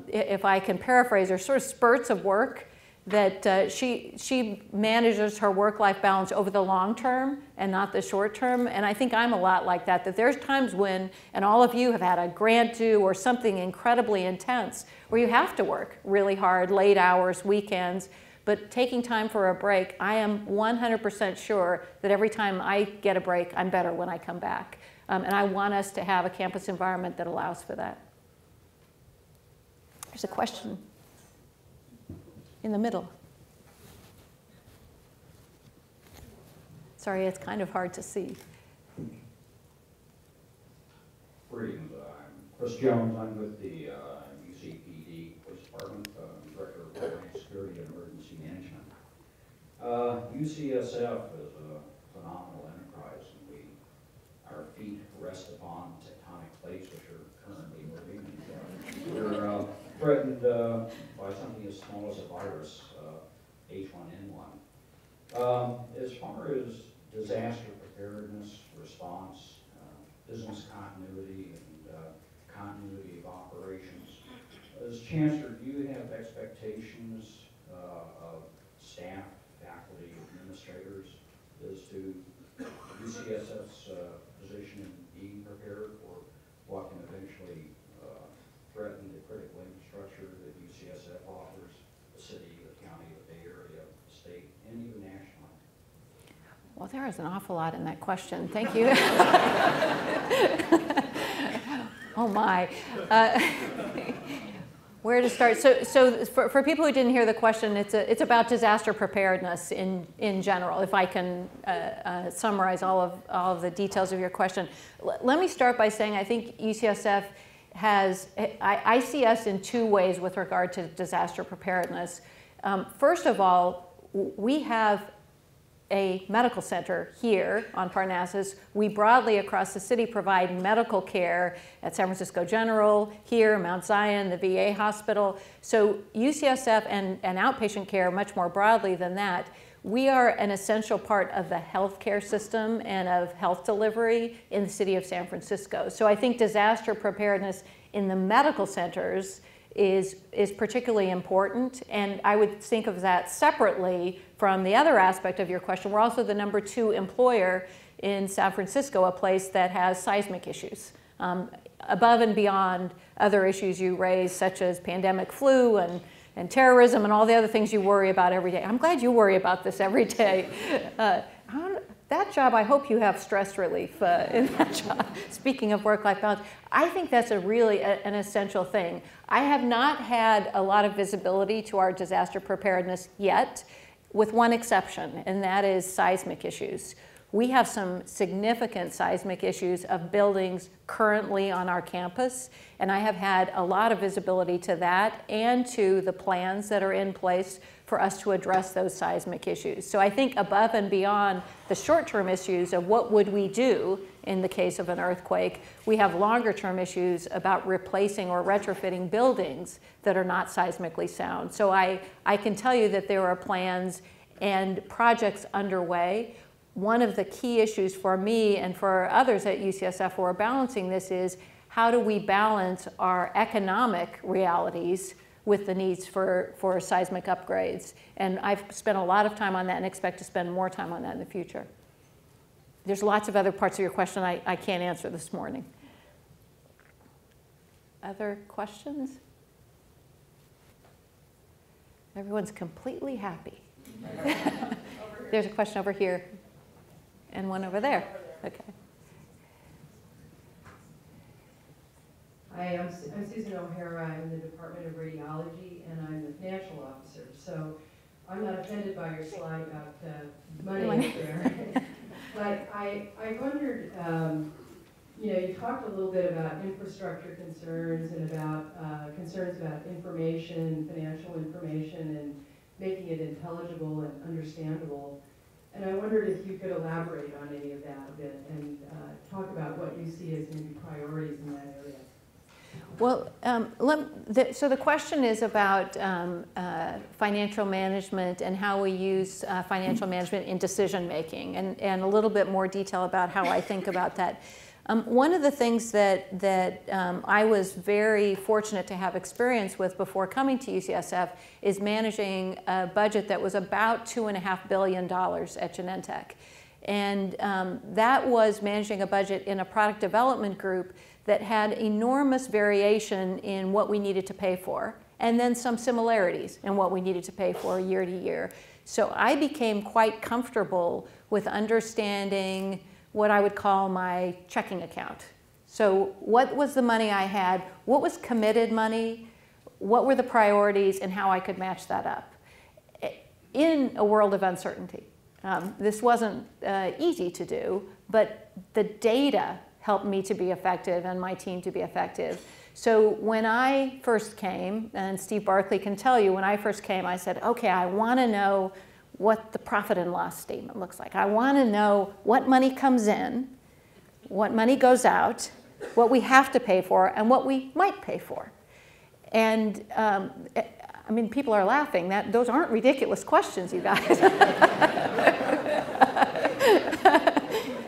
if I can paraphrase her, sort of spurts of work that she manages her work-life balance over the long term and not the short term. And I think I'm a lot like that, that there's times when, and all of you have had a grant due or something incredibly intense where you have to work really hard, late hours, weekends. But taking time for a break, I am 100% sure that every time I get a break, I'm better when I come back. And I want us to have a campus environment that allows for that. There's a question in the middle. Sorry, it's kind of hard to see. Greetings, I'm Chris Jones. I'm with the UCPD Police Department, Director of Homeland Security and Emergency Management. UCSF is a phenomenal enterprise, and our feet rest upon tectonic plates which are currently moving. And, we're threatened by something as small as a virus, H1N1. As far as disaster preparedness, response, business continuity, and continuity of operations, as Chancellor, do you have expectations of staff, faculty, administrators as to UCSF's position in being prepared for what can eventually threaten the critical infrastructure that UCSF offers the city, the county, the Bay Area, the state, and even nationally? Well, there is an awful lot in that question. Thank you. Oh my. Where to start? So for people who didn't hear the question, it's about disaster preparedness in general, if I can summarize all of the details of your question. Let me start by saying I think UCSF has, I see us in two ways with regard to disaster preparedness. First of all, we have a medical center here on Parnassus. We broadly across the city provide medical care at San Francisco General, here, Mount Zion, the VA hospital. So UCSF and outpatient care much more broadly than that, we are an essential part of the healthcare system and of health delivery in the city of San Francisco. So I think disaster preparedness in the medical centers is particularly important, and I would think of that separately from the other aspect of your question. We're also the #2 employer in San Francisco, a place that has seismic issues, above and beyond other issues you raise, such as pandemic flu and terrorism and all the other things you worry about every day. I'm glad you worry about this every day. That job, I hope you have stress relief in that job. Speaking of work-life balance, I think that's really an essential thing. I have not had a lot of visibility to our disaster preparedness yet, with one exception, and that is seismic issues. We have some significant seismic issues of buildings currently on our campus, and I have had a lot of visibility to that and to the plans that are in place for us to address those seismic issues. So I think above and beyond the short-term issues of what would we do in the case of an earthquake, we have longer-term issues about replacing or retrofitting buildings that are not seismically sound. So I can tell you that there are plans and projects underway. One of the key issues for me and for others at UCSF who are balancing this is how do we balance our economic realities with the needs for seismic upgrades. And I've spent a lot of time on that and expect to spend more time on that in the future. There's lots of other parts of your question I can't answer this morning. Other questions? Everyone's completely happy. There's a question over here and one over there. Okay. Hi, I'm Susan O'Hara. I'm in the Department of Radiology, and I'm the financial officer. So I'm not offended by your slide about money up there. But I wondered, you talked a little bit about infrastructure concerns and about concerns about information, financial information, and making it intelligible and understandable. And I wondered if you could elaborate on any of that a bit and talk about what you see as maybe priorities in that area. Well, so the question is about financial management and how we use financial management in decision making, and a little bit more detail about how I think about that. One of the things that I was very fortunate to have experience with before coming to UCSF is managing a budget that was about $2.5 billion at Genentech. And that was managing a budget in a product development group that had enormous variation in what we needed to pay for, and then some similarities in what we needed to pay for year to year. So I became quite comfortable with understanding what I would call my checking account. So what was the money I had, what was committed money, what were the priorities, and how I could match that up in a world of uncertainty. This wasn't easy to do, but the data helped me to be effective and my team to be effective. So when I first came, and Steve Barkley can tell you, when I first came, I said, okay, I want to know what the profit and loss statement looks like. I want to know what money comes in, what money goes out, what we have to pay for, and what we might pay for. And I mean, people are laughing. Those aren't ridiculous questions, you guys.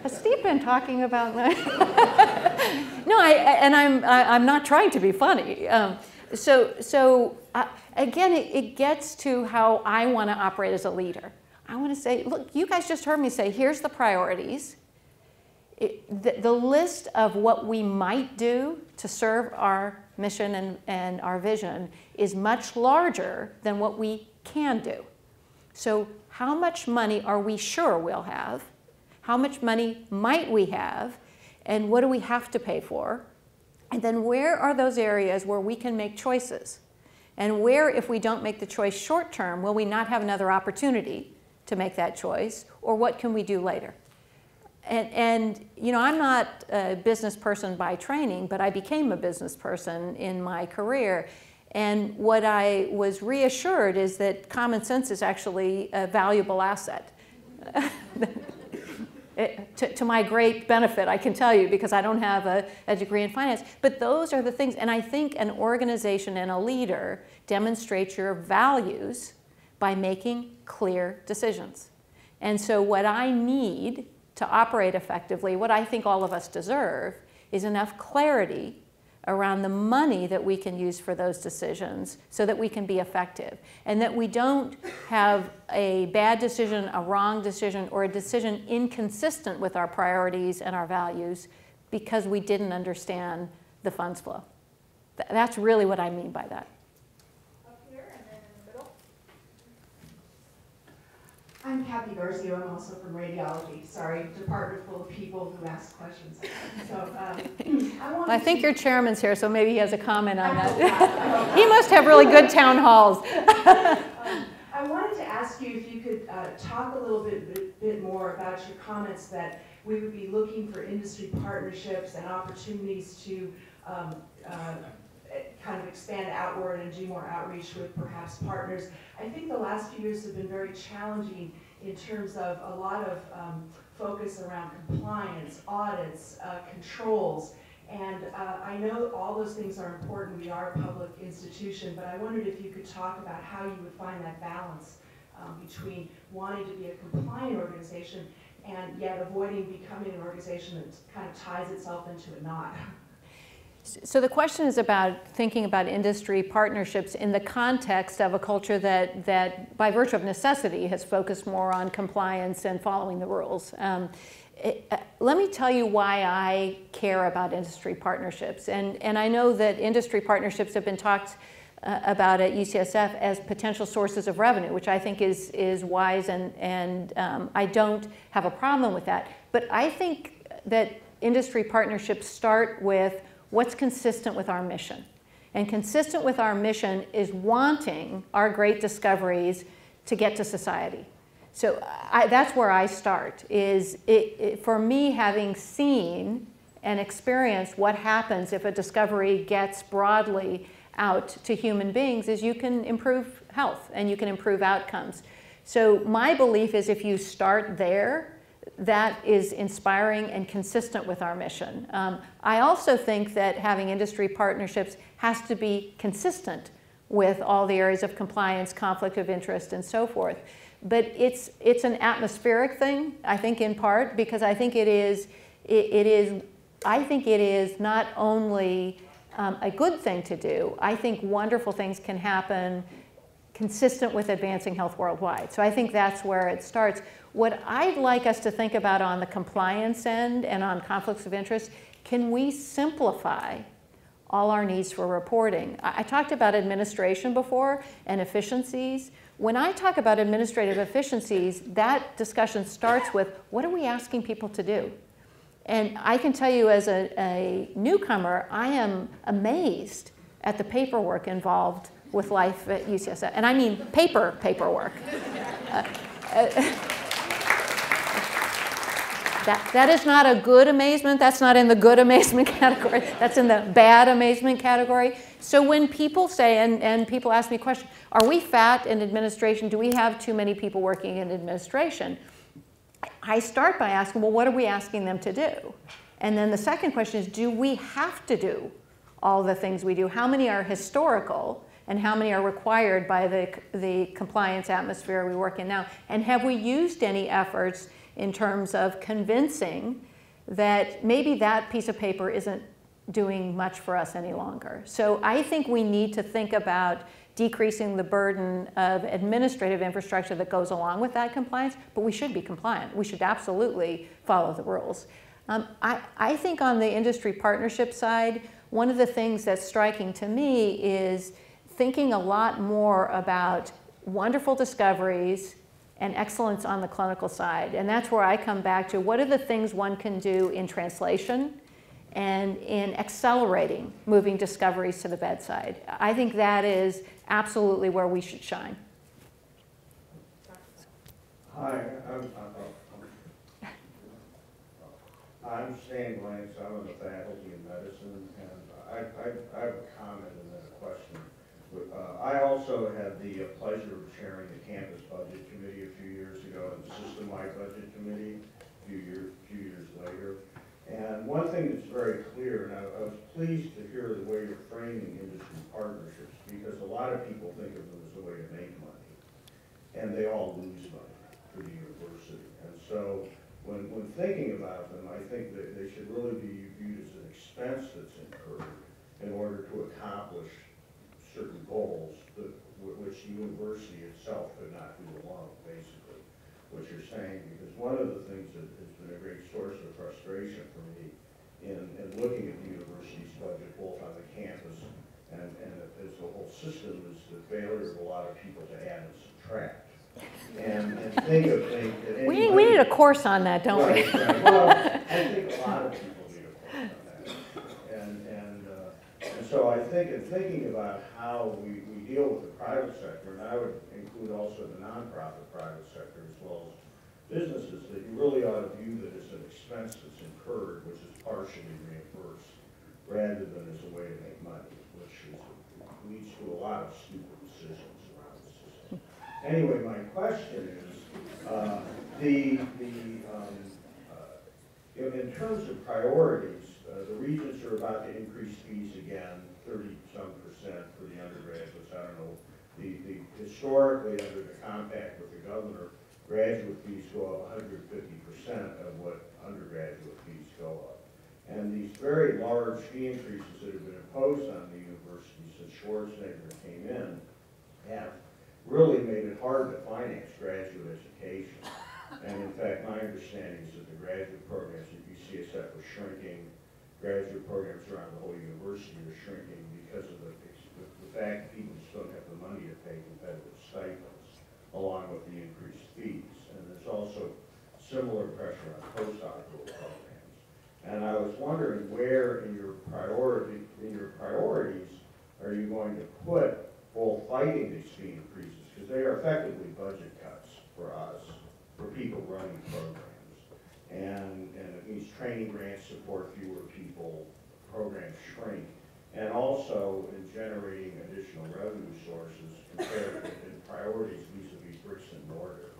Has Steve been talking about that? No, I'm not trying to be funny. Again, it gets to how I want to operate as a leader. I want to say, look, you guys just heard me say, here's the priorities. The list of what we might do to serve our mission and our vision is much larger than what we can do. So how much money are we sure we'll have? How much money might we have? And what do we have to pay for? And then where are those areas where we can make choices? And where, if we don't make the choice short term, will we not have another opportunity to make that choice? Or what can we do later? And you know, I'm not a business person by training, but I became a business person in my career. And what I was reassured is that common sense is actually a valuable asset. To my great benefit, I can tell you, because I don't have a degree in finance. But those are the things, and I think an organization and a leader demonstrates your values by making clear decisions. And so what I need to operate effectively, what I think all of us deserve, is enough clarity around the money that we can use for those decisions so that we can be effective, and that we don't have a bad decision, a wrong decision, or a decision inconsistent with our priorities and our values because we didn't understand the funds flow. That's really what I mean by that. Up here and then in the middle. I'm Kathy Garcia. I'm also from radiology. Sorry, department full of people who ask questions. So I think your chairman's here, so maybe he has a comment on that. He must have really good town halls. I wanted to ask you if you could talk a little bit more about your comments that we would be looking for industry partnerships and opportunities to kind of expand outward and do more outreach with perhaps partners. I think the last few years have been very challenging in terms of a lot of focus around compliance, audits, controls, and I know all those things are important. We are a public institution, but I wondered if you could talk about how you would find that balance between wanting to be a compliant organization and yet avoiding becoming an organization that kind of ties itself into a knot. So the question is about thinking about industry partnerships in the context of a culture that by virtue of necessity has focused more on compliance and following the rules. Let me tell you why I care about industry partnerships. And I know that industry partnerships have been talked about at UCSF as potential sources of revenue, which I think is wise, and I don't have a problem with that. But I think that industry partnerships start with what's consistent with our mission. And consistent with our mission is wanting our great discoveries to get to society. So that's where I start, is for me, having seen and experienced what happens if a discovery gets broadly out to human beings, is you can improve health and you can improve outcomes. So my belief is if you start there, that is inspiring and consistent with our mission. I also think that having industry partnerships has to be consistent with all the areas of compliance, conflict of interest, and so forth. But it's an atmospheric thing, I think, in part, because I think it is not only a good thing to do. I think wonderful things can happen consistent with advancing health worldwide. So I think that's where it starts. What I'd like us to think about on the compliance end and on conflicts of interest, can we simplify all our needs for reporting? I talked about administration before and efficiencies. When I talk about administrative efficiencies, that discussion starts with, what are we asking people to do? And I can tell you as a newcomer, I am amazed at the paperwork involved with life at UCSF. And I mean paperwork. That is not a good amazement. That's not in the good amazement category. That's in the bad amazement category. So when people say, and people ask me a question, are we fat in administration? Do we have too many people working in administration? I start by asking, well, what are we asking them to do? And then the second question is, do we have to do all the things we do? How many are historical and how many are required by the compliance atmosphere we work in now? And have we used any efforts in terms of convincing that maybe that piece of paper isn't doing much for us any longer? So I think we need to think about decreasing the burden of administrative infrastructure that goes along with that compliance, but we should be compliant. We should absolutely follow the rules. I think on the industry partnership side, one of the things that's striking to me is thinking a lot more about wonderful discoveries and excellence on the clinical side. And that's where I come back to what are the things one can do in translation and in accelerating moving discoveries to the bedside. I think that is absolutely where we should shine. Hi, I'm Stan Blanks. I'm on the faculty in medicine, and I have a comment and then a question. I also had the pleasure of chairing the campus budget committee a few years ago and the system-wide budget committee a few years later. And one thing that's very clear, and I was pleased to hear the way you're framing industry partnerships, because a lot of people think of them as a way to make money, and they all lose money for the university. And so when thinking about them, I think that they should really be viewed as an expense that's incurred in order to accomplish certain goals which the university itself could not do alone, basically, what you're saying. Because one of the things that has been a great source of frustration for me in looking at the university's budget, both on the campus and as a whole system, is the failure of a lot of people to add and subtract. And think of things that we need a course on that, don't we? Right. Well, I think a lot of people need a course on that. And so I think in thinking about how we deal with the private sector, and I would include also the nonprofit private sector as well as businesses, that you really ought to view that as an expense that's incurred, which is partially reimbursed, rather than as a way to make money, which leads to a lot of stupid decisions around the system. Anyway, my question is, in terms of priorities, the regents are about to increase fees again, 30-some% for the undergraduates. I don't know. Historically, under the compact with the governor, graduate fees go up 150% of what undergraduate fees go up. And these very large fee increases that have been imposed on the university since Schwarzenegger came in have really made it hard to finance graduate education. And in fact, my understanding is that the graduate programs at UCSF are shrinking. Graduate programs around the whole university are shrinking because of the fact that people just don't have the money to pay competitive stipends, along with the increased fees. And there's also similar pressure on postdoctoral programs. And I was wondering where in your priorities are you going to put both fighting these fee increases, because they are effectively budget cuts for us, for people running programs. And it means training grants support fewer people, programs shrink, and also in generating additional revenue sources compared in priorities vis-a-vis bricks and mortar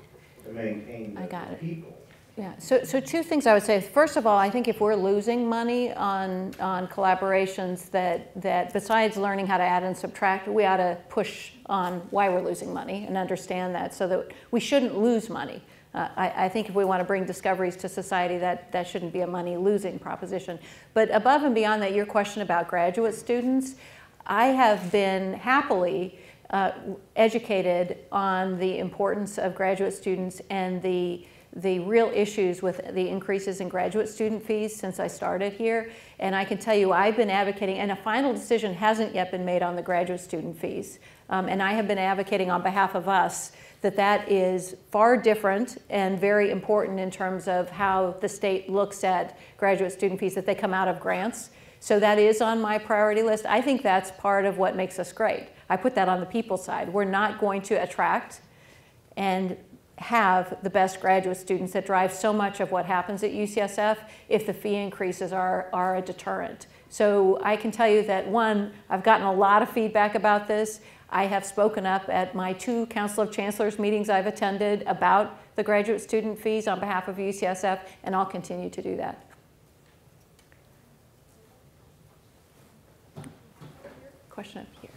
to maintain the people. Yeah, so two things I would say. First of all, I think if we're losing money on collaborations, that besides learning how to add and subtract, we ought to push on why we're losing money and understand that, so that we shouldn't lose money. I think if we want to bring discoveries to society, that shouldn't be a money-losing proposition. But above and beyond that, your question about graduate students, I have been happily educated on the importance of graduate students and the real issues with the increases in graduate student fees since I started here. And I can tell you I've been advocating, and a final decision hasn't yet been made on the graduate student fees. And I have been advocating on behalf of us that is far different and very important in terms of how the state looks at graduate student fees, that they come out of grants. So that is on my priority list. I think that's part of what makes us great. I put that on the people side. We're not going to attract and have the best graduate students that drive so much of what happens at UCSF if the fee increases are a deterrent. So I can tell you that, one, I've gotten a lot of feedback about this. I have spoken up at my 2 Council of Chancellors meetings I've attended about the graduate student fees on behalf of UCSF, and I'll continue to do that. Question up here.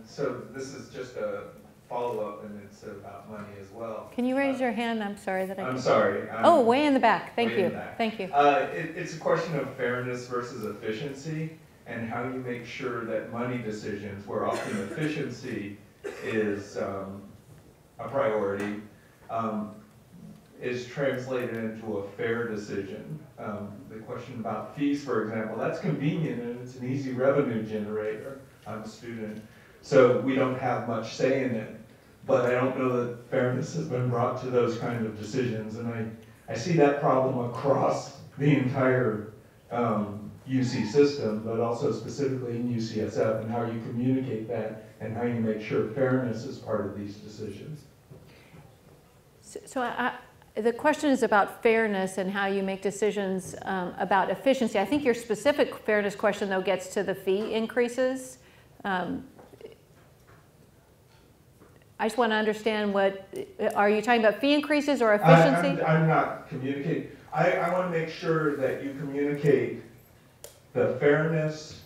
So this is just a follow-up, and it's about money as well. Can you raise your hand? I'm sorry that I I'm can't. sorry. Oh, way in the back. Thank way in you. the back. Thank you. It's a question of fairness versus efficiency, and how you make sure that money decisions, where often efficiency is a priority, is translated into a fair decision. The question about fees, for example, that's convenient and it's an easy revenue generator. I'm a student, so we don't have much say in it. But I don't know that fairness has been brought to those kind of decisions, and I see that problem across the entire UC system, but also specifically in UCSF, and how you communicate that and how you make sure fairness is part of these decisions. So the question is about fairness and how you make decisions about efficiency. I think your specific fairness question, though, gets to the fee increases. I just want to understand are you talking about fee increases or efficiency? I'm not communicating. I want to make sure that you communicate the fairness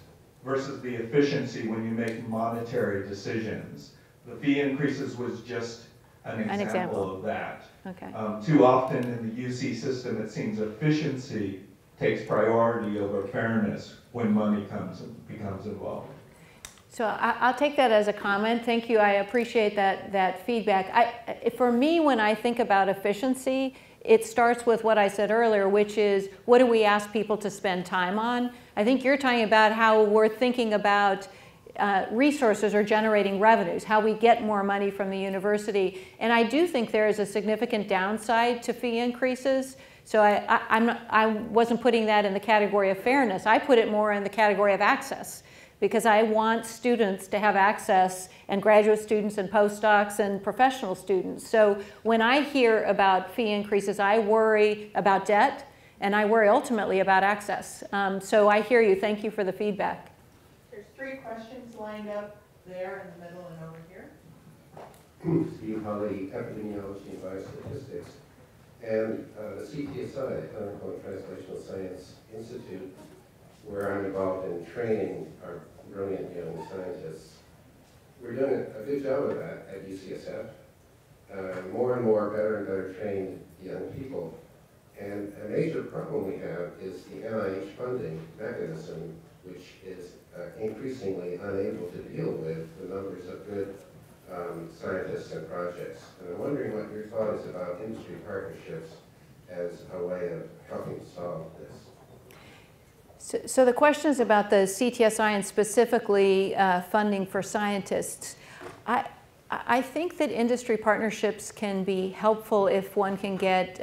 versus the efficiency when you make monetary decisions. The fee increases was just an example of that. Okay. Too often in the UC system, it seems efficiency takes priority over fairness when money becomes involved. So I'll take that as a comment. Thank you. I appreciate that feedback. For me, when I think about efficiency, it starts with what I said earlier, which is, what do we ask people to spend time on? I think you're talking about how we're thinking about resources or generating revenues, how we get more money from the university. And I do think there is a significant downside to fee increases. So I wasn't putting that in the category of fairness. I put it more in the category of access, because I want students to have access, and graduate students and postdocs and professional students. So when I hear about fee increases, I worry about debt, and I worry ultimately about access. So I hear you. Thank you for the feedback. There's 3 questions lined up there in the middle and over here. Steve Holly, Epidemiology and Biostatistics. And the CTSI, Clinical and Translational Science Institute, where I'm involved in training our brilliant young scientists. We're doing a good job of that at UCSF. More and more better and better trained young people. And a major problem we have is the NIH funding mechanism, which is increasingly unable to deal with the numbers of good scientists and projects. And I'm wondering what your thought is about industry partnerships as a way of helping solve this. So the question is about the CTSI and specifically funding for scientists. I think that industry partnerships can be helpful if one can get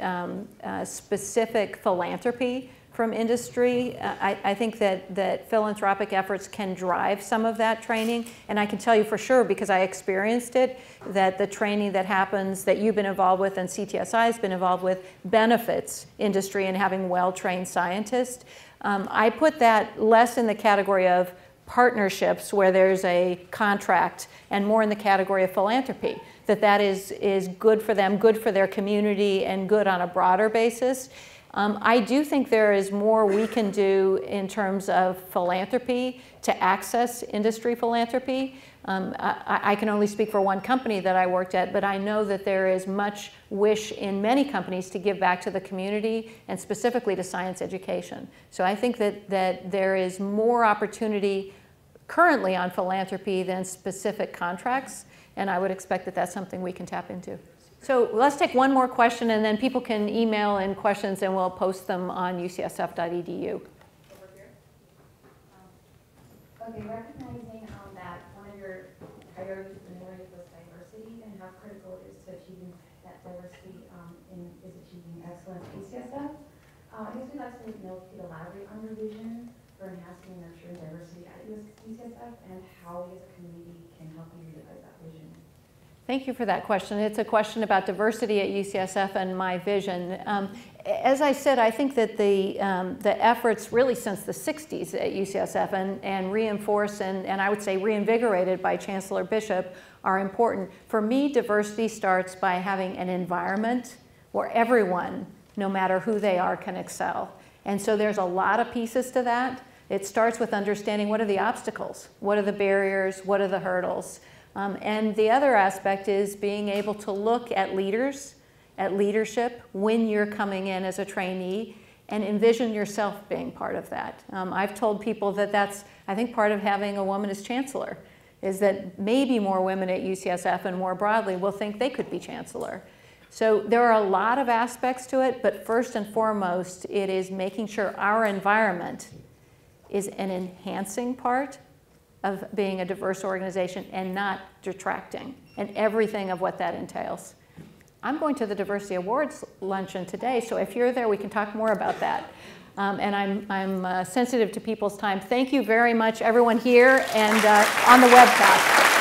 specific philanthropy from industry. I think that philanthropic efforts can drive some of that training. And I can tell you for sure, because I experienced it, that the training that happens, that you've been involved with and CTSI has been involved with, benefits industry in having well-trained scientists. I put that less in the category of partnerships where there's a contract, and more in the category of philanthropy, that is good for them, good for their community, and good on a broader basis. I do think there is more we can do in terms of philanthropy to access industry philanthropy. I can only speak for one company that I worked at, but I know that there is much wish in many companies to give back to the community, and specifically to science education. So I think that there is more opportunity currently on philanthropy than specific contracts, and I would expect that that's something we can tap into. So let's take one more question, and then people can email in questions, and we'll post them on ucsf.edu. Okay, recognizing that one of your priorities in the area was diversity, and how critical it is to achieving that diversity is achieving excellence at UCSF. I guess we'd like to know if you could elaborate on your vision for enhancing and nurturing diversity at UCSF, and how we as a community can help you realize that vision. Thank you for that question. It's a question about diversity at UCSF and my vision. As I said, I think that the efforts really since the 60s at UCSF and reinforced and I would say reinvigorated by Chancellor Bishop are important. For me, diversity starts by having an environment where everyone, no matter who they are, can excel. And so there's a lot of pieces to that. It starts with understanding what are the obstacles, what are the barriers, what are the hurdles. And the other aspect is being able to look at leaders, at leadership when you're coming in as a trainee and envision yourself being part of that. I've told people that that's, I think, part of having a woman as chancellor is that maybe more women at UCSF and more broadly will think they could be chancellor. So there are a lot of aspects to it, but first and foremost, it is making sure our environment is an enhancing part of being a diverse organization and not detracting, and everything of what that entails. I'm going to the Diversity Awards luncheon today, so if you're there, we can talk more about that. And I'm sensitive to people's time. Thank you very much, everyone here and on the webcast.